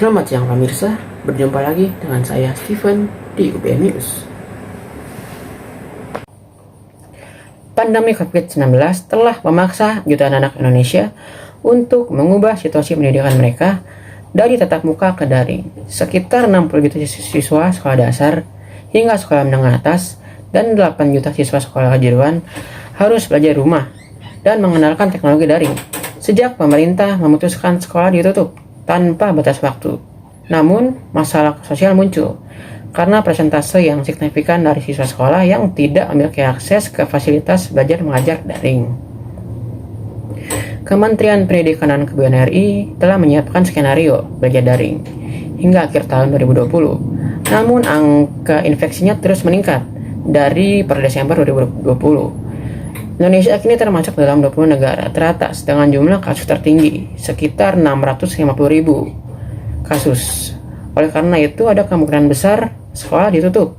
Selamat siang pemirsa, berjumpa lagi dengan saya Steven di UBM News. Pandemi COVID-19 telah memaksa jutaan anak Indonesia untuk mengubah situasi pendidikan mereka dari tatap muka ke daring. Sekitar 60 juta siswa sekolah dasar hingga sekolah menengah atas dan 8 juta siswa sekolah kejuruan harus belajar rumah dan mengenalkan teknologi daring sejak pemerintah memutuskan sekolah ditutup tanpa batas waktu. Namun, masalah sosial muncul karena persentase yang signifikan dari siswa sekolah yang tidak memiliki akses ke fasilitas belajar mengajar daring. Kementerian Pendidikan dan Kebudayaan RI telah menyiapkan skenario belajar daring hingga akhir tahun 2020. Namun, angka infeksinya terus meningkat dari per Desember 2020. Indonesia kini termasuk dalam 20 negara teratas dengan jumlah kasus tertinggi, sekitar 650.000 kasus. Oleh karena itu, ada kemungkinan besar sekolah ditutup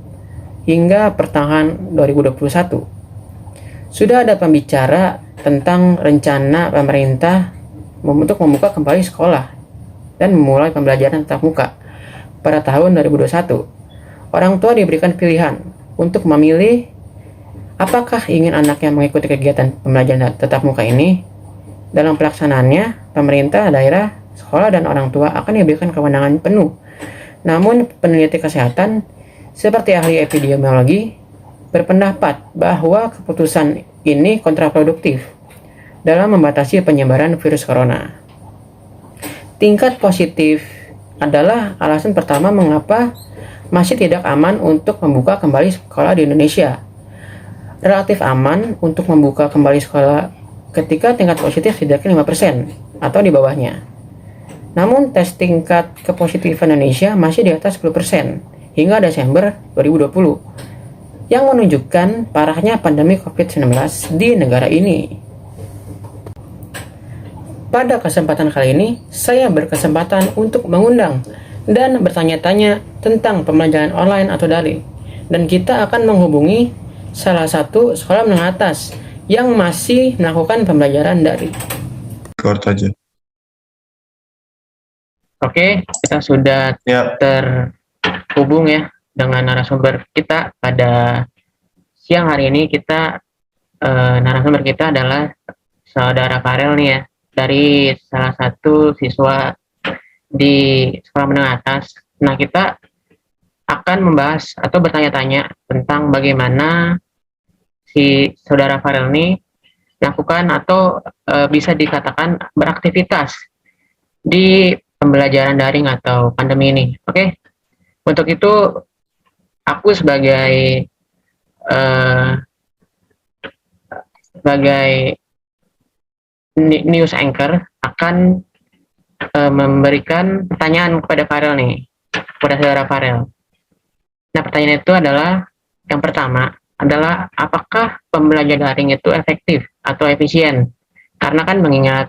hingga pertengahan 2021. Sudah ada pembicara tentang rencana pemerintah untuk membuka kembali sekolah dan memulai pembelajaran tatap muka pada tahun 2021. Orang tua diberikan pilihan untuk memilih apakah ingin anaknya mengikuti kegiatan pembelajaran tatap muka ini. Dalam pelaksanaannya, pemerintah, daerah, sekolah, dan orang tua akan diberikan kewenangan penuh. Namun, peneliti kesehatan seperti ahli epidemiologi berpendapat bahwa keputusan ini kontraproduktif dalam membatasi penyebaran virus corona. Tingkat positif adalah alasan pertama mengapa masih tidak aman untuk membuka kembali sekolah di Indonesia. Relatif aman untuk membuka kembali sekolah ketika tingkat positif setidaknya 5% atau di bawahnya. Namun, tes tingkat kepositifan Indonesia masih di atas 10% hingga Desember 2020, yang menunjukkan parahnya pandemi COVID-19 di negara ini. Pada kesempatan kali ini, saya berkesempatan untuk mengundang dan bertanya-tanya tentang pembelajaran online atau daring, dan kita akan menghubungi salah satu sekolah menengah atas yang masih melakukan pembelajaran daring. Record aja. Oke, kita sudah terhubung ya dengan narasumber kita pada siang hari ini. Narasumber kita adalah saudara Farel nih ya, dari salah satu siswa di sekolah menengah atas. Nah, kita akan membahas atau bertanya-tanya tentang bagaimana si saudara Farel ini melakukan atau bisa dikatakan beraktivitas di pembelajaran daring atau pandemi ini. Oke, untuk itu aku sebagai news anchor akan memberikan pertanyaan kepada Farel nih, kepada saudara Farel. Nah, pertanyaan itu adalah, yang pertama adalah apakah pembelajaran daring itu efektif atau efisien? Karena kan mengingat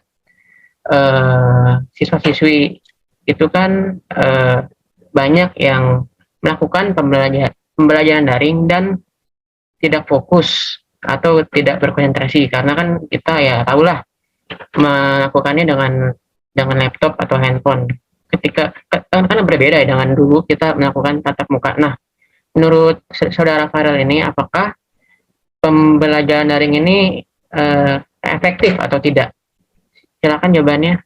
siswa-siswi itu kan banyak yang melakukan pembelajaran daring dan tidak fokus atau tidak berkonsentrasi, karena kan kita ya tahulah melakukannya dengan laptop atau handphone. Ketika kan berbeda ya dengan dulu kita melakukan tatap muka. Nah, menurut saudara Farel ini, apakah pembelajaran daring ini efektif atau tidak? Silakan jawabannya.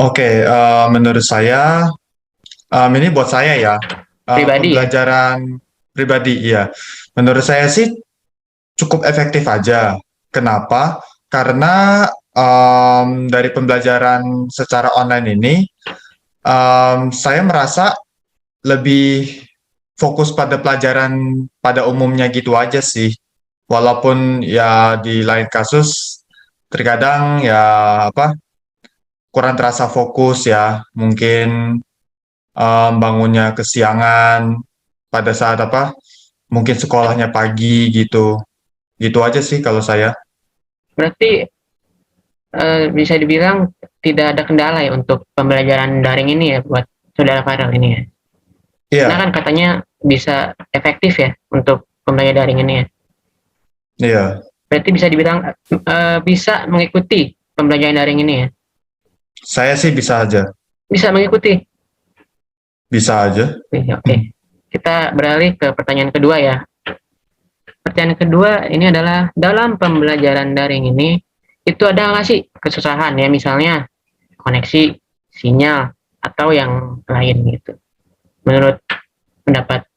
Oke, menurut saya, ini buat saya ya, Pribadi ya? pembelajaran pribadi, iya. Menurut saya sih cukup efektif aja. Kenapa? Karena dari pembelajaran secara online ini, saya merasa lebih fokus pada pelajaran pada umumnya gitu aja sih. Walaupun ya di lain kasus, terkadang ya kurang terasa fokus ya, mungkin bangunnya kesiangan pada saat mungkin sekolahnya pagi gitu. Gitu aja sih kalau saya. Berarti bisa dibilang tidak ada kendala ya untuk pembelajaran daring ini ya buat saudara Farel ini ya? Iya, Karena kan katanya bisa efektif ya untuk pembelajaran daring ini ya. iya. Berarti bisa dibilang bisa mengikuti pembelajaran daring ini ya? Saya sih bisa aja. Bisa mengikuti. bisa aja. Oke. Kita beralih ke pertanyaan kedua ya. Pertanyaan kedua ini adalah dalam pembelajaran daring ini itu ada nggak sih kesusahan ya, misalnya koneksi, sinyal, atau yang lain gitu. Menurut pendapat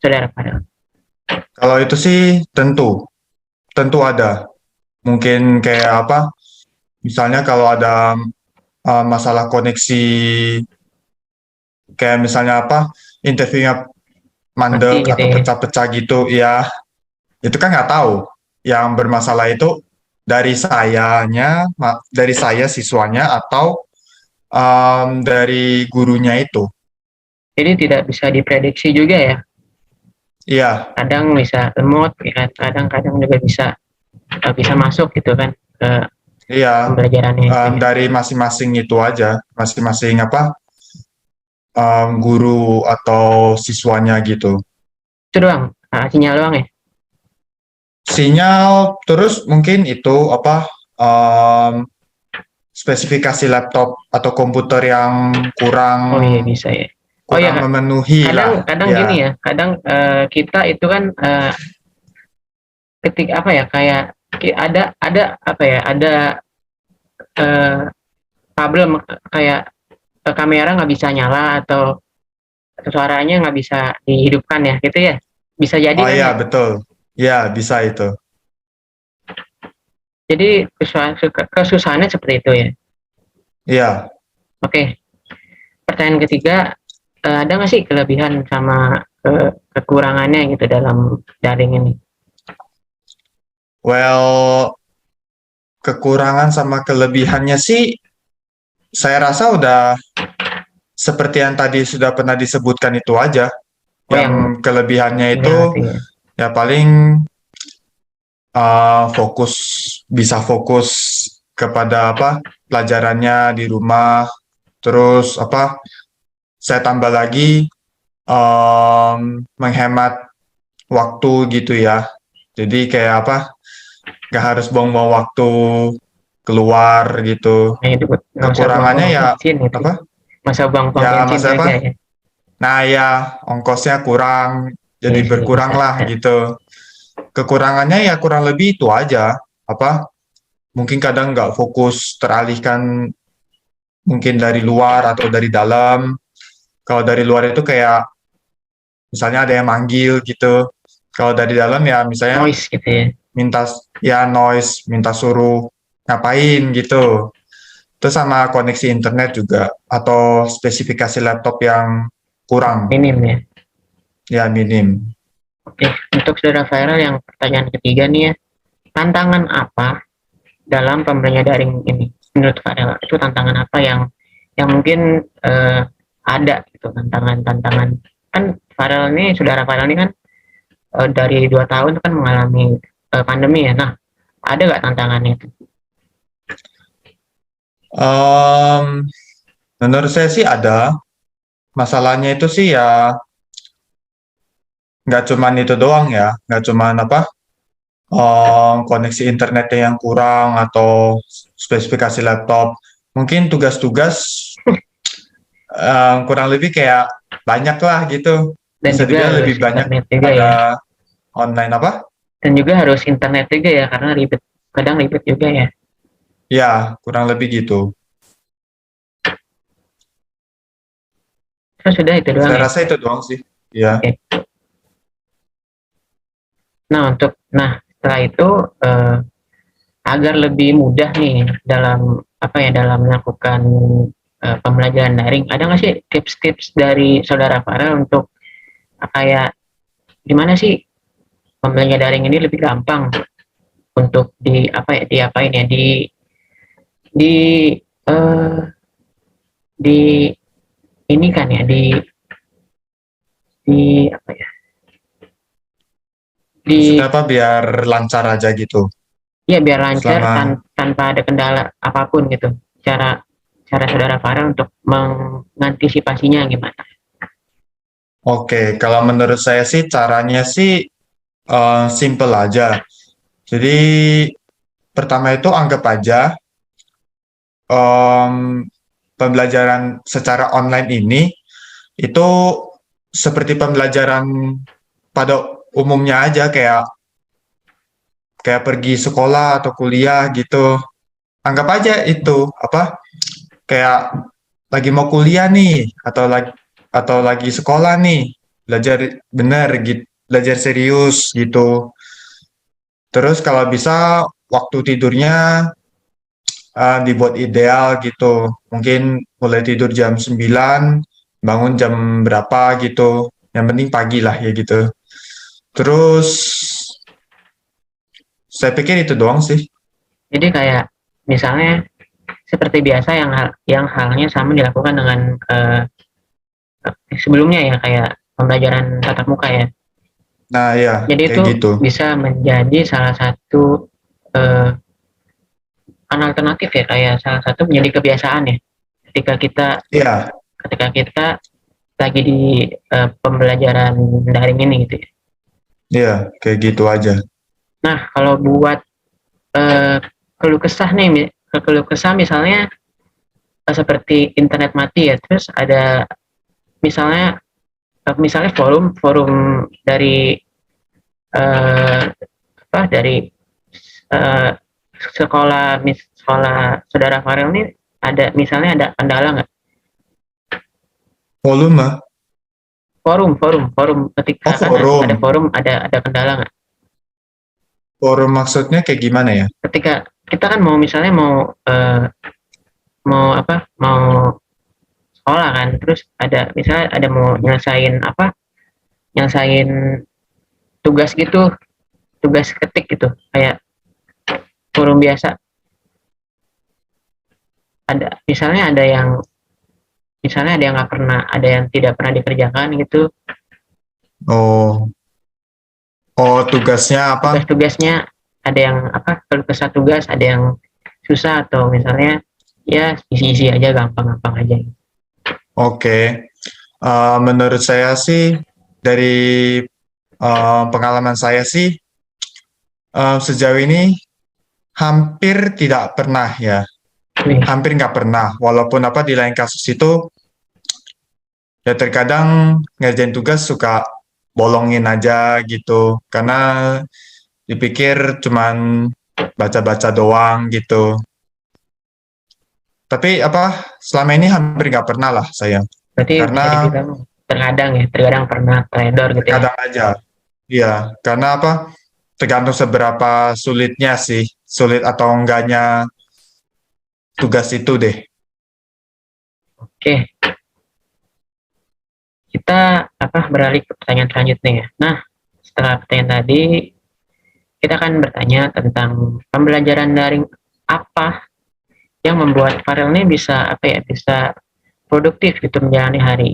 saudara Farel. Kalau itu sih tentu ada. Mungkin kayak apa? Misalnya kalau ada masalah koneksi, kayak misalnya apa? Interviewnya Mati mandek gitu atau ya. pecah-pecah gitu, ya itu kan nggak tahu. Yang bermasalah itu dari saya siswanya atau dari gurunya itu. Jadi tidak bisa diprediksi juga ya. Iya, Kadang bisa lemot, ya, kadang-kadang juga bisa masuk gitu kan ke iya. pembelajarannya itu ya. Dari masing-masing itu aja, masing-masing apa guru atau siswanya gitu. Itu doang, sinyal doang ya. Sinyal, terus mungkin itu apa spesifikasi laptop atau komputer yang kurang Oh iya bisa ya. Oh kurang ya, memenuhi lah, kadang-kadang gini ya. ya, kadang kita itu kan ketik apa ya, kayak ada apa ya, ada eh, problem kayak kamera nggak bisa nyala atau suaranya nggak bisa dihidupkan ya gitu ya, bisa jadi Oh kan iya, ya. betul. Ya, bisa itu. Jadi kesusahannya seperti itu ya. Iya. Oke, pertanyaan ketiga, ada nggak sih kelebihan sama kekurangannya gitu dalam daring ini? Well, kekurangan sama kelebihannya sih saya rasa udah seperti yang tadi sudah pernah disebutkan itu aja. Oh yang Yang kelebihannya sinyal itu itu ya. ya paling fokus, bisa fokus kepada apa pelajarannya di rumah. Terus apa? Saya tambah lagi menghemat waktu gitu ya. Jadi kayak apa? Gak harus buang-buang waktu keluar gitu. Nah, itu nggak usah Kekurangannya buang-buang ya bensin gitu. apa? Masa buang-buang Ya bensin masa juga apa? ya. Nah ya ongkosnya kurang, jadi Iya sih berkurang bisa. lah gitu. Kekurangannya ya kurang lebih itu aja. Apa? Mungkin kadang nggak fokus, teralihkan mungkin dari luar atau dari dalam. Kalau dari luar itu kayak misalnya ada yang manggil gitu. Kalau dari dalam ya misalnya Noise gitu ya. minta noise, minta suruh ngapain gitu. Terus sama koneksi internet juga atau spesifikasi laptop yang kurang, Minim ya. ya minim. Oke, untuk saudara viral yang pertanyaan ketiga nih ya, tantangan apa dalam pembelajaran daring ini menurut Farel? Itu tantangan apa yang mungkin ada gitu, tantangan-tantangan, kan Farel ini, saudara Farel ini kan dari 2 tahun kan mengalami pandemi ya. Nah, ada nggak tantangannya itu? Em, Menurut saya sih ada. Masalahnya itu sih ya nggak cuman itu doang ya, nggak cuman apa koneksi internetnya yang kurang atau spesifikasi laptop. Mungkin tugas-tugas kurang lebih kayak banyak lah gitu. Dan Bisa juga dibilang harus lebih banyak internet juga ya. pada online apa? Dan juga harus internet juga ya, karena ribet, kadang ribet juga ya. Ya, kurang lebih gitu. Terus sudah itu doang Saya ya. rasa itu doang sih. Ya. Oke. Nah setelah itu agar lebih mudah nih dalam apa ya, dalam melakukan pembelajaran daring, ada nggak sih tips-tips dari saudara Farel untuk kayak gimana sih pembelajaran daring ini lebih gampang untuk di apa ya, diapain ya, di eh, di ini kan ya, di apa ya, Maksudnya di apa? Biar lancar aja gitu. ya biar lancar Selama tanpa ada kendala apapun gitu, cara cara saudara Farel untuk mengantisipasinya gimana? Oke, kalau menurut saya sih caranya sih simple aja. Jadi pertama itu anggap aja em, pembelajaran secara online ini itu seperti pembelajaran pada umumnya aja, kayak kayak pergi sekolah atau kuliah gitu. Anggap aja itu apa, kayak lagi mau kuliah nih, atau lagi sekolah nih, belajar bener gitu, belajar serius gitu. Terus kalau bisa waktu tidurnya dibuat ideal gitu. Mungkin mulai tidur jam 9, bangun jam berapa gitu. Yang penting pagi lah ya gitu. Terus saya pikir itu doang sih. Jadi kayak misalnya seperti biasa yang halnya sama dilakukan dengan sebelumnya ya, kayak pembelajaran tatap muka ya. Nah ya, Jadi kayak itu gitu. bisa menjadi salah satu eh, alternatif ya, kayak salah satu menjadi kebiasaan ya. Ketika kita Iya, ketika kita lagi di pembelajaran daring ini gitu ya. iya, kayak gitu aja. Nah, kalau buat eh, keluh kesah nih, keluh kesah misalnya seperti internet mati ya, terus ada misalnya misalnya forum forum dari eh, apa dari eh, sekolah saudara Farel nih, ada misalnya ada kendala nggak? Volume. Forum ketika Oh, kan ada forum. forum, ada kendala nggak? Forum maksudnya kayak gimana ya? Ketika kita kan mau misalnya mau sekolah kan, terus ada misalnya ada mau nyelesain tugas gitu, tugas ketik gitu, kayak forum biasa. Ada misalnya ada yang nggak pernah, ada yang tidak pernah dikerjakan gitu, Oh, oh tugasnya apa? tugas-tugasnya ada yang kalau kesat tugas ada yang susah, atau misalnya ya isi-isi aja, gampang-gampang aja. Oke. Menurut saya sih, dari pengalaman saya sih, sejauh ini hampir tidak pernah ya. Nih, Hampir nggak pernah. Walaupun apa di lain kasus itu, ya terkadang ngerjain tugas suka bolongin aja gitu. Karena dipikir cuman baca-baca doang gitu. Tapi apa, selama ini hampir nggak pernah lah saya. berarti bisa Karena dibilang terkadang pernah teledor gitu ya. terkadang aja. Iya, karena apa? Tergantung seberapa sulitnya sih, sulit atau enggaknya tugas itu deh. Oke, kita beralih ke pertanyaan selanjutnya ya. Nah, setelah pertanyaan tadi, kita akan bertanya tentang pembelajaran daring apa yang membuat Farel ini bisa produktif gitu menjalani hari.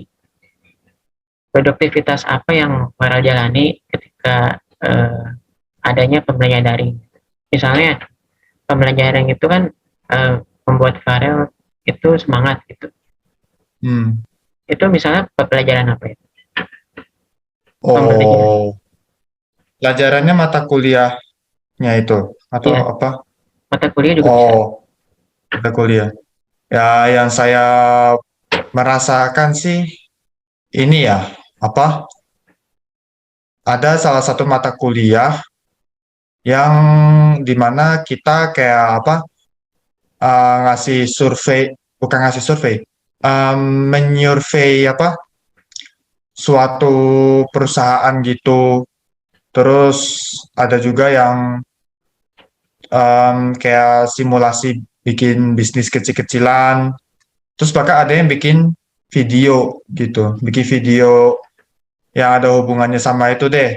Produktivitas apa yang Farel jalani ketika adanya pembelajaran daring. Misalnya pembelajaran itu kan membuat Farel itu semangat gitu. Hmm. Itu misalnya pembelajaran apa ya? Pembelajaran. Oh, pelajarannya mata kuliahnya itu atau Ya, apa? mata kuliah juga bisa. Oh, mata kuliah. Ya, yang saya merasakan sih ini ya, apa? Ada salah satu mata kuliah yang dimana kita kayak apa? Ngasih survei, bukan ngasih survei, menyurvei apa? Suatu perusahaan gitu. Terus ada juga yang kayak simulasi bikin bisnis kecil-kecilan. Terus bahkan ada yang bikin video gitu, bikin video yang ada hubungannya sama itu deh,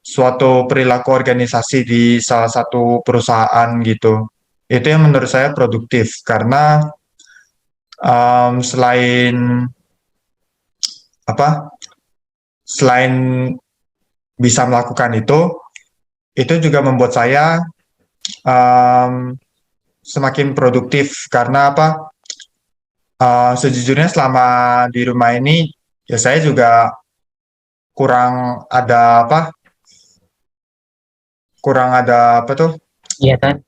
suatu perilaku organisasi di salah satu perusahaan gitu. Itu yang menurut saya produktif karena selain apa, selain bisa melakukan itu juga membuat saya um, semakin produktif karena apa? Sejujurnya selama di rumah ini ya saya juga kurang ada apa? Kurang ada apa tuh? Iya kan?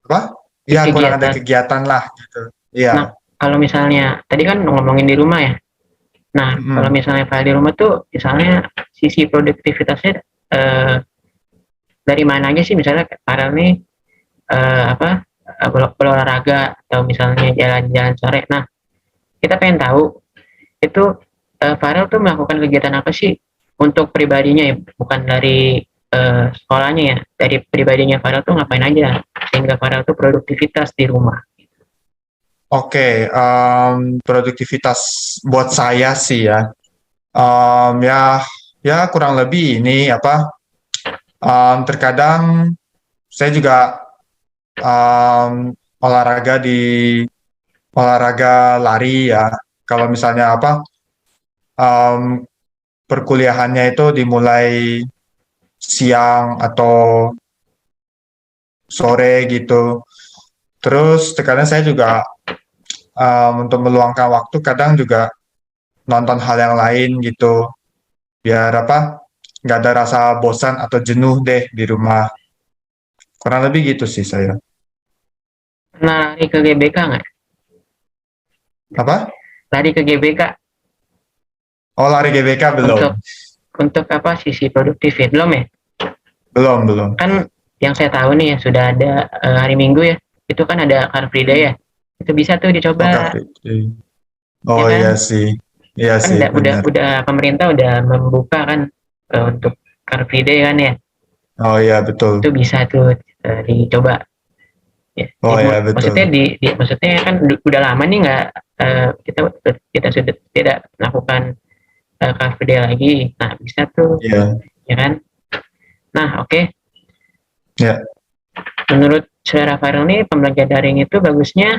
Apa? Ya kurang ada Kegiatan. kegiatan lah gitu. Iya. Nah, kalau misalnya tadi kan ngomongin di rumah ya. Nah, kalau Mm-mm. misalnya file di rumah tuh misalnya sisi produktivitasnya eh, dari mana aja sih? Misalnya Farel nih apa berolahraga atau misalnya jalan-jalan sore. Nah, kita pengen tahu itu Farel tuh melakukan kegiatan apa sih untuk pribadinya ya, bukan dari sekolahnya ya. Dari pribadinya Farel tuh ngapain aja sehingga Farel tuh produktivitas di rumah. Oke, produktivitas buat saya sih ya, ya, ya kurang lebih ini apa, terkadang saya juga olahraga di olahraga lari ya. Kalau misalnya apa, em, perkuliahannya itu dimulai siang atau sore gitu. Terus terkadang saya juga untuk meluangkan waktu kadang juga nonton hal yang lain gitu. Biar apa, nggak ada rasa bosan atau jenuh deh di rumah. Kurang lebih gitu sih saya. Pernah lari ke GBK nggak? Apa? Lari ke GBK Oh, lari GBK untuk belum? apa sisi produktif ya? Belum ya? Belum, belum. Kan yang saya tahu nih ya sudah ada hari Minggu ya. Itu kan ada Car Free Day ya. Itu bisa tuh Oh, Kak dicoba Fitri. ya Oh, iya kan? sih. Iya Kan sih, benar. udah pemerintah udah membuka kan untuk Car Free Day kan ya. Oh, iya, betul. Itu bisa tuh dicoba. Ya, Oh, iya, betul. maksudnya maksudnya kan udah lama nih nggak kita kita sudah tidak melakukan Car Free Day lagi. Nah bisa tuh Iya, ya kan. Nah oke. iya. Menurut saudara Farel nih pembelajaran daring itu bagusnya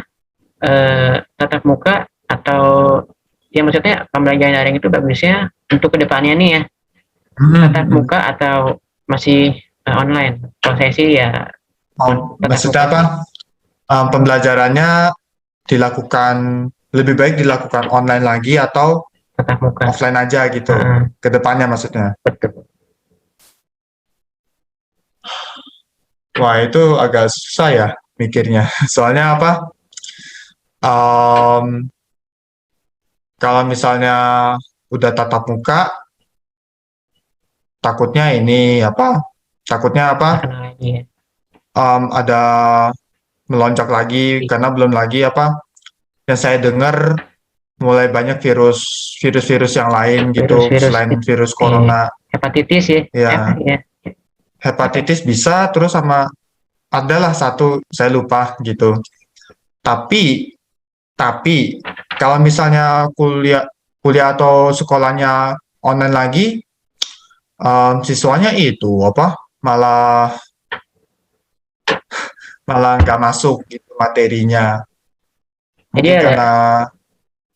tatap muka atau ya maksudnya pembelajaran daring itu bagusnya untuk kedepannya nih ya tatap Hmm. muka atau masih online. Kalau saya sih ya tatap Maksudnya muka apa? sih, Pembelajarannya dilakukan lebih baik dilakukan online lagi atau tatap muka. offline aja gitu. Uh, Ke depannya maksudnya. betul. Wah, itu agak susah ya mikirnya. Soalnya apa? Em, Kalau misalnya udah tatap muka, takutnya ini apa? Takutnya apa? Nggak kenal lagi ya. Ada melonjak lagi karena belum lagi apa? Yang saya dengar mulai banyak virus-virus yang lain gitu Virus-virus selain virus eh, corona. hepatitis ya. Ya, Ya apa? hepatitis bisa terus sama adalah satu saya lupa gitu. Tapi tapi kalau misalnya kuliah kuliah atau sekolahnya online lagi, siswanya itu apa? Malah malah nggak masuk gitu materinya. Jadi Mungkin ada karena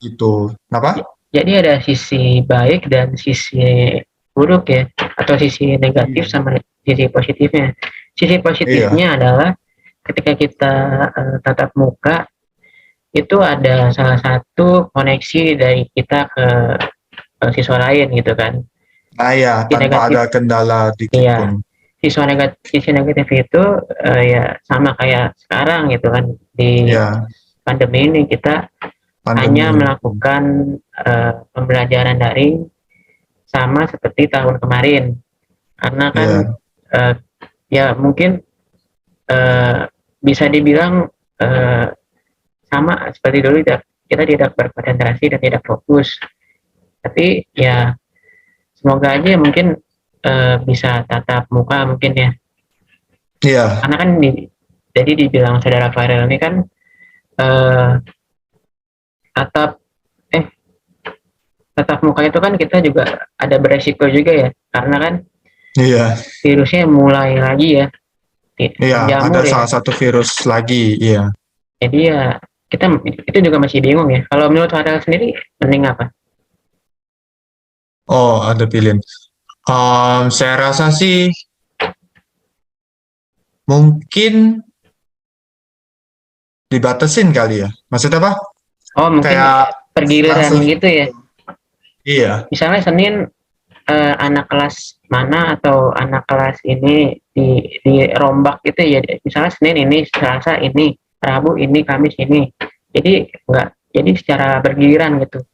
itu. Kenapa? jadi ada sisi baik dan sisi buruk ya atau sisi negatif Iya. sama sisi positifnya. Sisi Iya. positifnya adalah ketika kita tatap muka itu ada salah satu koneksi dari kita ke siswa lain gitu kan. Nah ya, Sisi tanpa negatif ada kendala dikit ya pun. sisi negatif itu ya sama kayak sekarang gitu kan di Ya, pandemi ini kita hanya pandemi. melakukan pembelajaran daring sama seperti tahun kemarin karena kan Ya, uh, ya mungkin uh, bisa dibilang uh, sama seperti dulu kita tidak berkonsentrasi dan tidak fokus tapi ya semoga aja mungkin bisa tatap muka mungkin ya iya, karena kan jadi dibilang saudara Farel ini kan uh, tatap eh tatap muka itu kan kita juga ada beresiko juga ya karena kan iya, virusnya mulai lagi ya iya. Ada menjamur ya salah satu virus lagi. Iya. jadi ya kita itu juga masih bingung ya kalau menurut Farel sendiri mending apa. Oh, ada pilihan. Saya rasa sih mungkin dibatasin kali ya. Maksudnya apa? Oh mungkin Kayak pergiliran langsung gitu ya gitu. Iya, misalnya Senin anak kelas mana atau anak kelas ini dirombak gitu ya misalnya Senin ini Selasa ini Rabu ini Kamis ini jadi Jadi secara bergiliran gitu.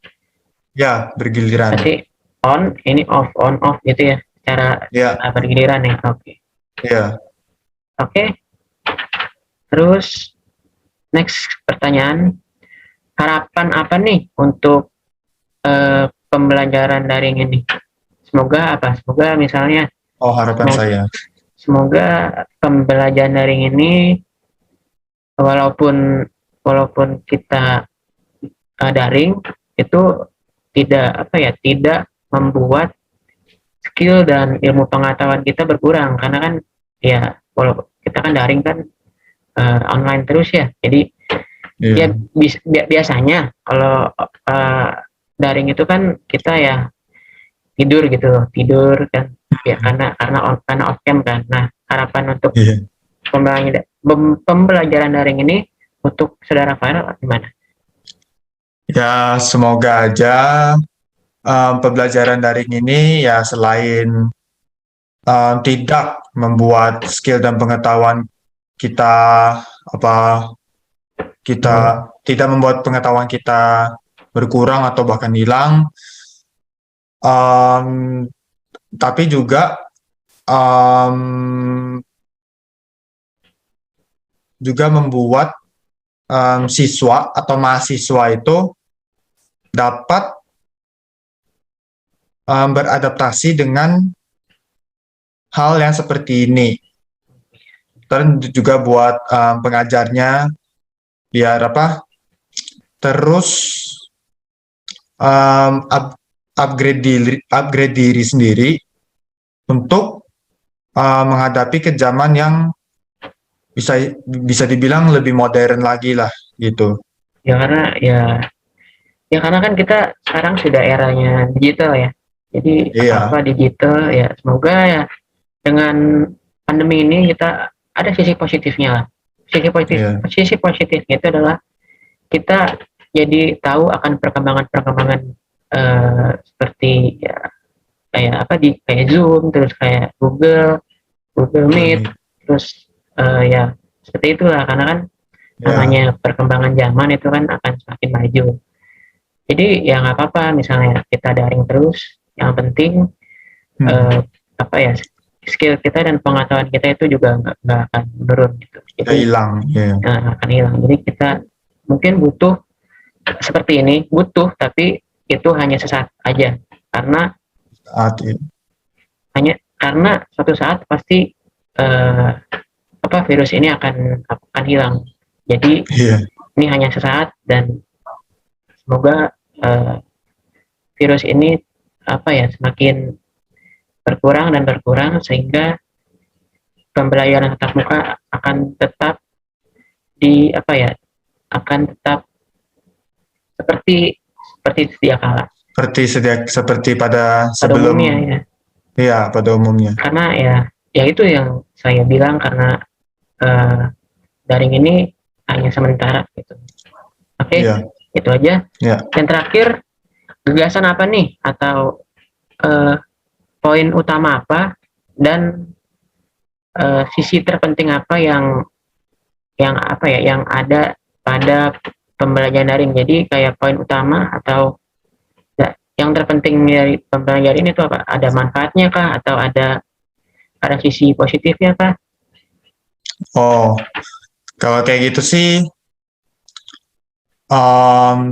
Ya, bergiliran. Pasti on, ini off, on, off gitu ya. Secara Ya, bergiliran ya. Oke. ya. Oke. Terus next pertanyaan. Harapan apa nih untuk pembelajaran daring ini? Semoga apa? Semoga misalnya, Oh, harapan semoga, saya. semoga pembelajaran daring ini walaupun walaupun kita daring itu tidak apa ya, tidak membuat skill dan ilmu pengetahuan kita berkurang, karena kan ya walaupun kita kan daring kan online terus ya. Jadi ya Iya. biasanya kalau daring itu kan kita ya tidur gitu loh, tidur kan ya, karena off cam kan. Nah, harapan untuk Iya. pembelajaran daring ini untuk saudara Farel gimana? Ya, semoga aja pembelajaran daring ini ya selain tidak membuat skill dan pengetahuan kita apa kita tidak membuat pengetahuan kita berkurang atau bahkan hilang, em, tapi juga em, membuat siswa atau mahasiswa itu dapat beradaptasi dengan hal yang seperti ini. Dan juga buat pengajarnya biar apa terus upgrade diri sendiri untuk menghadapi ke zaman yang bisa bisa dibilang lebih modern lagi lah gitu. Ya karena karena kan kita sekarang sudah eranya digital ya. Jadi Iya, apa-apa digital ya. Semoga ya dengan pandemi ini kita ada sisi positifnya lah. iya, Sisi positifnya itu adalah kita jadi tahu akan perkembangan-perkembangan seperti ya kayak apa di kayak Zoom, terus kayak Google Meet, terus ya seperti itulah, karena kan iya, namanya perkembangan zaman itu kan akan semakin maju. Jadi ya nggak apa-apa misalnya kita daring terus, yang penting hmm, eh, apa ya, skill kita dan pengetahuan kita itu juga nggak akan menurun gitu. udah Jadi hilang. Iya, akan hilang. Jadi kita mungkin butuh seperti ini, butuh, tapi itu hanya sesaat aja, karena saat ini. suatu saat pasti eh, apa virus ini akan hilang. Jadi Iya, ini hanya sesaat, dan semoga eh, virus ini apa ya semakin berkurang dan berkurang, sehingga pembelajaran tatap muka akan tetap di apa ya, akan tetap seperti seperti sedia kala seperti pada pada umumnya sebelum, ya. ya pada umumnya. Karena ya itu yang saya bilang, karena eh, daring ini hanya sementara gitu. Oke, Iya, itu aja. iya. Dan terakhir, gagasan apa nih, atau eh, poin utama apa, dan sisi terpenting apa yang apa ya, yang ada pada pembelajaran daring. Jadi kayak poin utama atau ya, yang terpenting dari pembelajaran ini itu apa? Ada manfaatnya kah, atau ada sisi positifnya kah? Oh, kalau kayak gitu sih,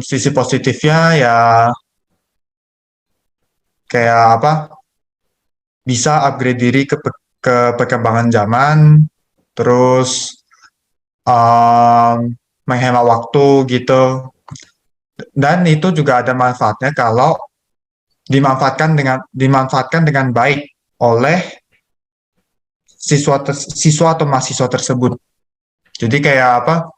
sisi positifnya ya kayak apa? Bisa upgrade diri ke perkembangan zaman, terus menghemat waktu gitu. Dan itu juga ada manfaatnya kalau dimanfaatkan dengan baik oleh siswa atau mahasiswa tersebut. Jadi kayak apa?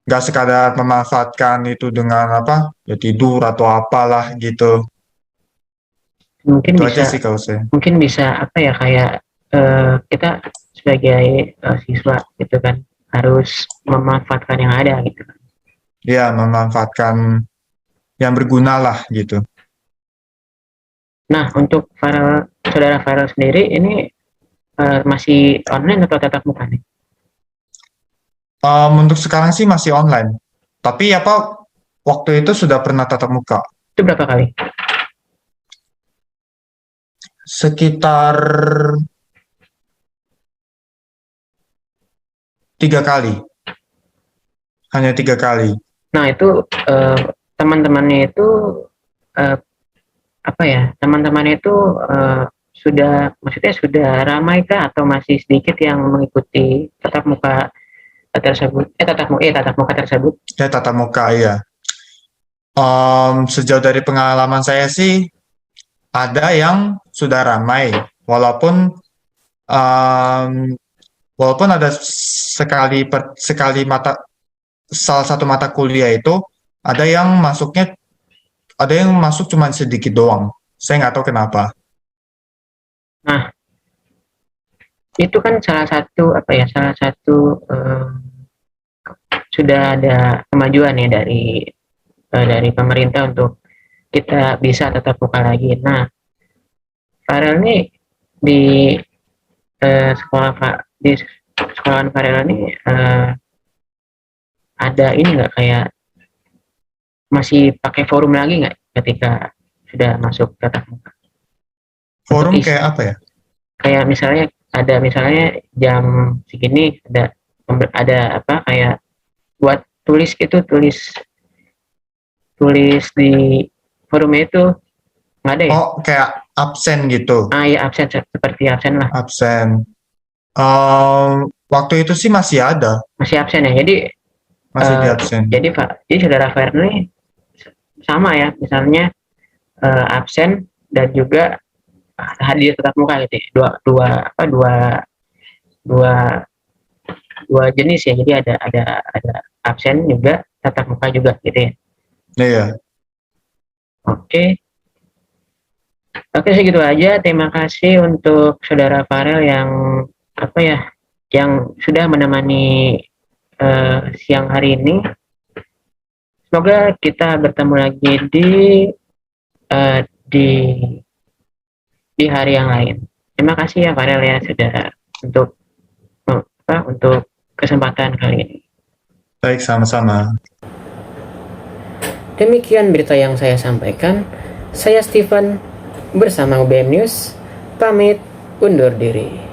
Nggak sekadar memanfaatkan itu dengan apa? Ya tidur atau apalah gitu. Mungkin Itu aja bisa sih kalau saya. mungkin bisa apa ya, kayak kita sebagai siswa gitu kan harus memanfaatkan yang ada gitu. Ya, memanfaatkan yang berguna lah gitu. Nah, untuk saudara Farel sendiri ini masih online atau tatap muka nih? Untuk sekarang sih masih online. Tapi apa? waktu itu sudah pernah tatap muka. Itu berapa kali? Sekitar 3 kali. Hanya 3 kali. Nah, itu teman-temannya itu eh, apa ya? Teman-temannya itu maksudnya sudah ramai kah atau masih sedikit yang mengikuti tatap muka tersebut? Tatap muka tersebut. Ya, tatap muka, iya. Sejauh dari pengalaman saya sih, ada yang sudah ramai, walaupun em, walaupun ada sekali salah satu mata kuliah itu ada yang masuk cuma sedikit doang. Saya nggak tahu kenapa. Nah, itu kan salah satu sudah ada kemajuan ya dari pemerintah untuk kita bisa tetap muka lagi. Nah, Farel nih di di sekolahan Farel ini ada ini nggak kayak masih pakai forum lagi nggak ketika sudah masuk tatap muka? Forum kayak apa ya? Kayak misalnya jam segini ada apa kayak buat tulis di forumnya itu nggak ada ya? Oh, kayak absen gitu. Ya absen seperti absen lah. Absen. Waktu itu sih masih ada. Masih absen ya. Jadi Masih di absen. jadi saudara Ferni sama ya, misalnya absen dan juga hadir tatap muka gitu. Dua jenis ya. Jadi ada absen juga, tatap muka juga gitu ya. Iya. Oke. Oke, segitu aja. Terima kasih untuk saudara Farel yang yang sudah menemani siang hari ini. Semoga kita bertemu lagi uh, di di hari yang lain. Terima kasih ya Farel ya sudah untuk kesempatan kali ini. Baik, sama-sama. Demikian berita yang saya sampaikan. Saya Steven bersama UBM News pamit undur diri.